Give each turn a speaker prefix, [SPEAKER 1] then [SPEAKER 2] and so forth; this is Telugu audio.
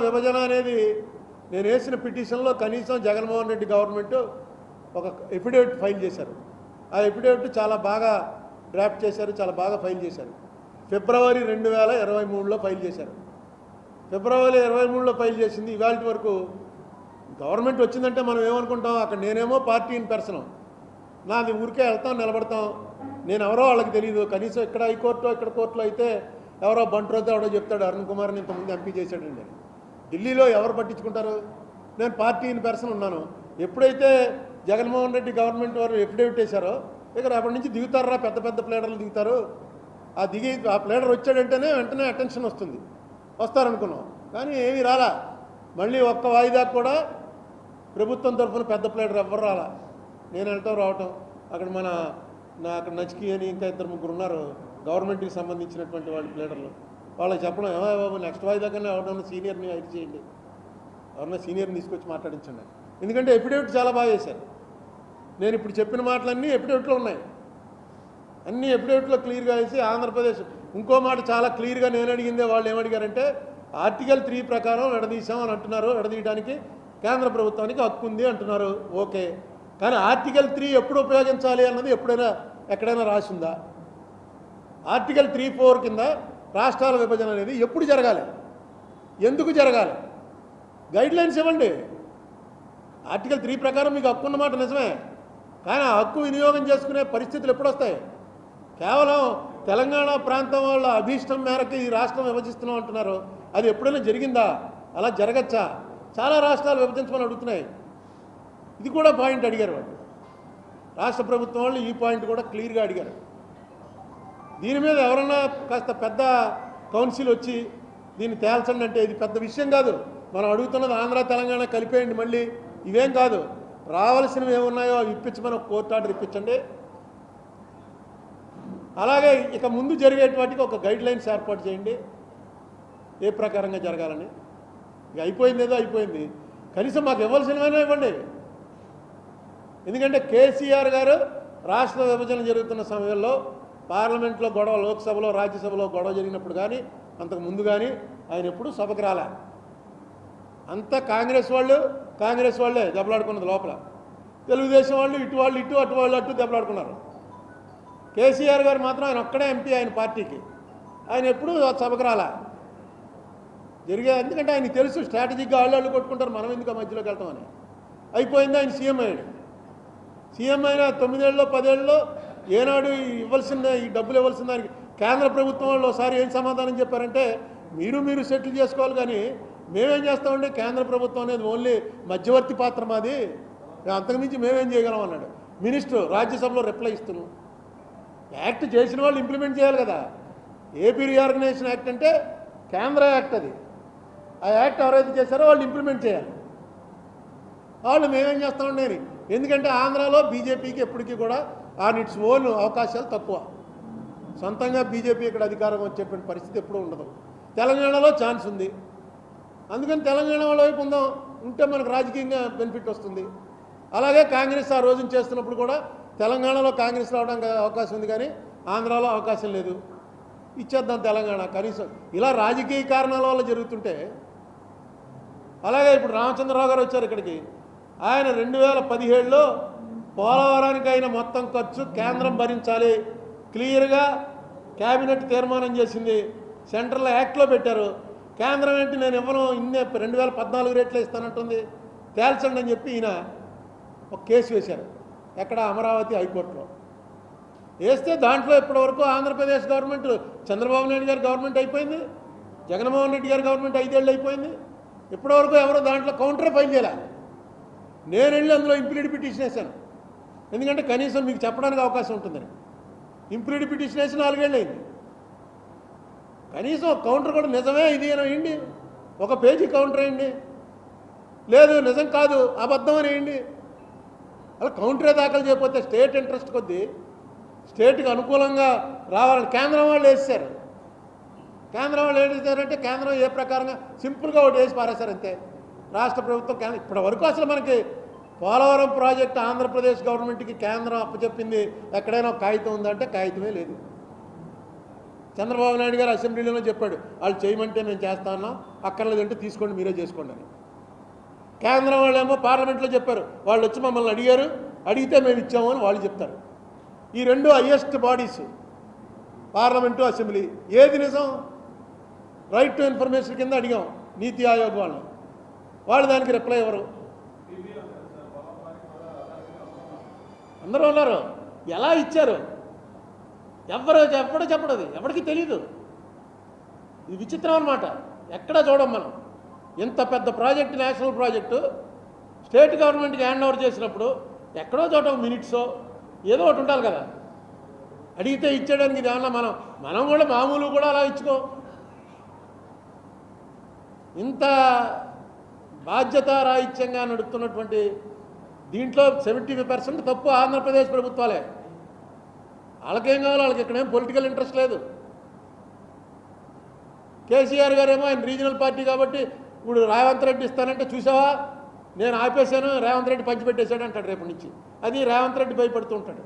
[SPEAKER 1] విభజన అనేది నేను వేసిన పిటిషన్లో కనీసం జగన్మోహన్ రెడ్డి గవర్నమెంట్ ఒక ఎఫిడేవిట్ ఫైల్ చేశారు. ఆ ఎఫిడేవిట్ చాలా బాగా డ్రాఫ్ట్ చేశారు, చాలా బాగా ఫైల్ చేశారు. ఫిబ్రవరి 2023లో ఫైల్ చేశారు. ఫిబ్రవరి 23లో ఫైల్ చేసింది. ఇవాళ వరకు గవర్నమెంట్ వచ్చిందంటే మనం ఏమనుకుంటాం, అక్కడ నేనేమో పార్టీ ఇన్ పర్సన్, నాది ఊరికే వెళ్తాం నిలబడతాం, నేను ఎవరో వాళ్ళకి తెలియదు. కనీసం ఇక్కడ హైకోర్టు ఇక్కడ కోర్టులో అయితే ఎవరో బంట్రోతో ఎవడో చెప్తాడు అరుణ్ కుమార్ని ఇంతకుముందు ఎంపీ చేశాడండి. ఢిల్లీలో ఎవరు పట్టించుకుంటారు? నేను పార్టీ ఇన్ పర్సన్ ఉన్నాను. ఎప్పుడైతే జగన్మోహన్ రెడ్డి గవర్నమెంట్ వారు ఎఫిడేవిట్ వేశారో ఇక్కడ అప్పటి నుంచి దిగుతారా, పెద్ద పెద్ద ప్లేడర్లు దిగుతారు. ఆ ప్లేడర్ వచ్చాడంటేనే వెంటనే అటెన్షన్ వస్తారనుకున్నాం, కానీ ఏమీ రాలా. మళ్ళీ ఒక్క వాయిదా కూడా ప్రభుత్వం తరఫున పెద్ద ప్లేడర్ ఎవ్వరు రాలా. నేను వెళ్ళటం రావటం, అక్కడ అక్కడ నచికి అని ఇంకా 2-3 ఉన్నారు గవర్నమెంట్కి సంబంధించినటువంటి వాళ్ళు ప్లేడర్లు. వాళ్ళకి చెప్పడం, ఏమో బాబు నెక్స్ట్ వాయిదా కన్నా ఎవరన్నా సీనియర్ని హైర్ చేయండి, ఎవరన్నా సీనియర్ని తీసుకొచ్చి మాట్లాడించండి. ఎందుకంటే ఎఫిడేవిట్ చాలా బాగా చేశారు. నేను ఇప్పుడు చెప్పిన మాటలన్నీ ఎఫిడేవిట్లో ఉన్నాయి. అన్నీ ఎఫిడేవిట్లో క్లియర్గా వేసి ఆంధ్రప్రదేశ్ ఇంకో మాట చాలా క్లియర్గా నేను అడిగిందే వాళ్ళు ఏమడిగారంటే ఆర్టికల్ 3 ప్రకారం విడదీశామని అంటున్నారు. విడదీయడానికి కేంద్ర ప్రభుత్వానికి హక్కు ఉంది అంటున్నారు. ఓకే, కానీ ఆర్టికల్ 3 ఎప్పుడు ఉపయోగించాలి అన్నది ఎక్కడైనా రాసిందా? ఆర్టికల్ 3(4) కింద రాష్ట్రాల విభజన అనేది ఎప్పుడు జరగాలి, ఎందుకు జరగాలి, గైడ్లైన్స్ ఇవ్వండి. ఆర్టికల్ 3 ప్రకారం మీకు హక్కు ఉన్నమాట నిజమే, కానీ ఆ హక్కు వినియోగం చేసుకునే పరిస్థితులు ఎప్పుడు వస్తాయి? కేవలం తెలంగాణ ప్రాంతం వాళ్ళ అభీష్టం మేరకు ఈ రాష్ట్రం విభజిస్తున్నాం అంటున్నారు. అది ఎప్పుడైనా జరిగిందా? అలా జరగచ్చా? చాలా రాష్ట్రాలు విభజించమని అడుగుతున్నాయి. ఇది కూడా పాయింట్ అడిగారు వాళ్ళు. రాష్ట్ర ప్రభుత్వం వాళ్ళు ఈ పాయింట్ కూడా క్లియర్గా అడిగారు. దీని మీద ఎవరన్నా కాస్త పెద్ద కౌన్సిల్ వచ్చి దీన్ని తేల్చండి అంటే ఇది పెద్ద విషయం కాదు. మనం అడుగుతున్నది ఆంధ్ర తెలంగాణ కలిపేయండి, మళ్ళీ ఇవేం కాదు. రావాల్సినవి ఏమున్నాయో అవి ఇప్పించమని ఒక కోర్టు ఆర్డర్ ఇప్పించండి. అలాగే ఇక ముందు జరిగేటివాటికి ఒక గైడ్లైన్స్ ఏర్పాటు చేయండి, ఏ ప్రకారంగా జరగాలని. ఇక అయిపోయింది ఏదో అయిపోయింది, కనీసం మాకు ఇవ్వాల్సినవైనా ఇవ్వండి. ఎందుకంటే కేసీఆర్ గారు రాష్ట్ర విభజన జరుగుతున్న సమయంలో పార్లమెంట్లో గొడవ, లోక్సభలో రాజ్యసభలో గొడవ జరిగినప్పుడు కానీ అంతకు ముందు కానీ ఆయన ఎప్పుడు సభకు రాలే. అంతా కాంగ్రెస్ వాళ్ళే దెబ్బలాడుకున్నది లోపల. తెలుగుదేశం వాళ్ళు ఇటు అటు వాళ్ళు అటు దెబ్బలాడుకున్నారు. కేసీఆర్ గారు మాత్రం ఆయన ఒక్కడే ఎంపీ, ఆయన పార్టీకి. ఆయన ఎప్పుడు సభకు రాలే ఎందుకంటే ఆయనకి తెలుసు స్ట్రాటజిక్గా వాళ్ళు కొట్టుకుంటారు, మనం ఎందుకు మధ్యలోకి వెళ్తామని. అయిపోయింది, ఆయన సీఎం అయ్యాడు. సీఎం అయినా 9 ఏళ్ళలో 10 ఏళ్ళలో ఏనాడు ఈ డబ్బులు ఇవ్వాల్సిన దానికి కేంద్ర ప్రభుత్వం వాళ్ళు ఒకసారి ఏం సమాధానం చెప్పారంటే మీరు సెటిల్ చేసుకోవాలి, కానీ మేమేం చేస్తామంటే కేంద్ర ప్రభుత్వం అనేది ఓన్లీ మధ్యవర్తి పాత్ర మాది, అంతకుమించి మేమేం చేయగలం అన్నాడు మినిస్టర్. రాజ్యసభలో రిప్లై ఇస్తున్నాం. యాక్ట్ చేసిన వాళ్ళు ఇంప్లిమెంట్ చేయాలి కదా. ఏపీ రీఆర్గనైజేషన్ యాక్ట్ అంటే కేంద్ర యాక్ట్, అది ఆ యాక్ట్ ఎవరైతే చేశారో వాళ్ళు ఇంప్లిమెంట్ చేయాలి. వాళ్ళు మేమేం చేస్తామండి, ఎందుకంటే ఆంధ్రాలో బీజేపీకి ఎప్పటికీ కూడా ఆన్ ఇట్స్ ఓన్ అవకాశాలు తక్కువ. సొంతంగా బీజేపీ ఇక్కడ అధికారం వచ్చేటువంటి పరిస్థితి ఎప్పుడూ ఉండదు. తెలంగాణలో ఛాన్స్ ఉంది, అందుకని తెలంగాణ వాళ్ళ వైపు ఉంటే మనకు రాజకీయంగా బెనిఫిట్ వస్తుంది. అలాగే కాంగ్రెస్ ఆ రోజున చేస్తున్నప్పుడు కూడా తెలంగాణలో కాంగ్రెస్ రావడానికి అవకాశం ఉంది, కానీ ఆంధ్రాలో అవకాశం లేదు. ఇచ్చేద్దాం తెలంగాణ కనీసం. ఇలా రాజకీయ కారణాల వల్ల జరుగుతుంటే, అలాగే ఇప్పుడు రామచంద్రరావు గారు వచ్చారు ఇక్కడికి. ఆయన 2017లో పోలవరానికి అయిన మొత్తం ఖర్చు కేంద్రం భరించాలి క్లియర్గా క్యాబినెట్ తీర్మానం చేసింది. సెంట్రల్ యాక్ట్లో పెట్టారు. కేంద్రం ఏంటి నేను ఇవ్వను, 2014 రేట్లు ఇస్తానంటుంది, తేల్చండి అని చెప్పి ఈయన ఒక కేసు వేశారు. ఎక్కడ? అమరావతి హైకోర్టులో వేస్తే దాంట్లో ఇప్పటివరకు ఆంధ్రప్రదేశ్ గవర్నమెంట్, చంద్రబాబు నాయుడు గారి గవర్నమెంట్ అయిపోయింది, జగన్మోహన్ రెడ్డి గారి గవర్నమెంట్ 5 ఏళ్ళు అయిపోయింది. ఇప్పటివరకు ఎవరో దాంట్లో కౌంటర్ ఫైల్ చేయాలి. నేను వెళ్ళి అందులో ఇంప్లీడ్ పిటిషన్ వేశాను, ఎందుకంటే కనీసం మీకు చెప్పడానికి అవకాశం ఉంటుందని. ఇంప్లీడ్ పిటిషన్ వేసి 4 ఏళ్ళు అయింది. కనీసం కౌంటర్ కూడా నిజమే ఇది అని వేయండి, ఒక పేజీ కౌంటర్ వేయండి. లేదు నిజం కాదు అబద్ధం అని వేయండి. అలా కౌంటరే దాఖలు చేయకపోతే స్టేట్ ఇంట్రెస్ట్ కొద్దీ స్టేట్కి అనుకూలంగా రావాలని కేంద్రం వాళ్ళు వేసారు. కేంద్రం వాళ్ళు ఏం చేశారంటే కేంద్రం ఏ ప్రకారంగా సింపుల్గా ఒకటి వేసి పారేశారు అంతే. రాష్ట్ర ప్రభుత్వం ఇప్పటి వరకు అసలు మనకి పోలవరం ప్రాజెక్టు ఆంధ్రప్రదేశ్ గవర్నమెంట్కి కేంద్రం అప్పచెప్పింది ఎక్కడైనా కాగితం ఉందంటే కాగితమే లేదు. చంద్రబాబు నాయుడు గారు అసెంబ్లీలో చెప్పాడు, వాళ్ళు చేయమంటే మేము చేస్తా ఉన్నాం, అక్కర్లేదంటే తీసుకోండి మీరే చేసుకోండి అని. కేంద్రం వాళ్ళేమో పార్లమెంట్లో చెప్పారు, వాళ్ళు వచ్చి మమ్మల్ని అడిగారు, అడిగితే మేము ఇచ్చాము అని వాళ్ళు చెప్తారు. ఈ రెండు హయ్యెస్ట్ బాడీస్ పార్లమెంటు, అసెంబ్లీ. ఏది నిజం? రైట్ టు ఇన్ఫర్మేషన్ కింద అడిగాం నీతి ఆయోగ్ వాళ్ళు దానికి రిప్లై ఇవ్వరు. అందరూ ఉన్నారు. ఎలా ఇచ్చారు ఎవ్వడు చెప్పడది, ఎవరికి తెలీదు. ఇది విచిత్రం అన్నమాట. ఎక్కడా చూడం మనం. ఇంత పెద్ద ప్రాజెక్టు, నేషనల్ ప్రాజెక్టు స్టేట్ గవర్నమెంట్కి హ్యాండ్ ఓవర్ చేసినప్పుడు ఎక్కడో చోట మినిట్సో ఏదో ఒకటి ఉండాలి కదా. అడిగితే ఇచ్చేయడానికి ఇది ఏమన్నా మనం కూడా మామూలు కూడా అలా ఇచ్చుకో. ఇంత బాధ్యతారాహిత్యంగా నడుపుతున్నటువంటి దీంట్లో 70% తప్పు ఆంధ్రప్రదేశ్ ప్రభుత్వాలే. వాళ్ళకేం కావాలో వాళ్ళకి ఇక్కడేం పొలిటికల్ ఇంట్రెస్ట్ లేదు. కేసీఆర్ గారేమో ఆయన రీజనల్ పార్టీ కాబట్టి ఇప్పుడు రేవంత్ రెడ్డి ఇస్తానంటే చూసావా నేను ఆపేశాను, రేవంత్ రెడ్డి పంచిపెట్టేశాడు అంటాడు రేపటి నుంచి. అది రేవంత్ రెడ్డి భయపడుతూ ఉంటాడు.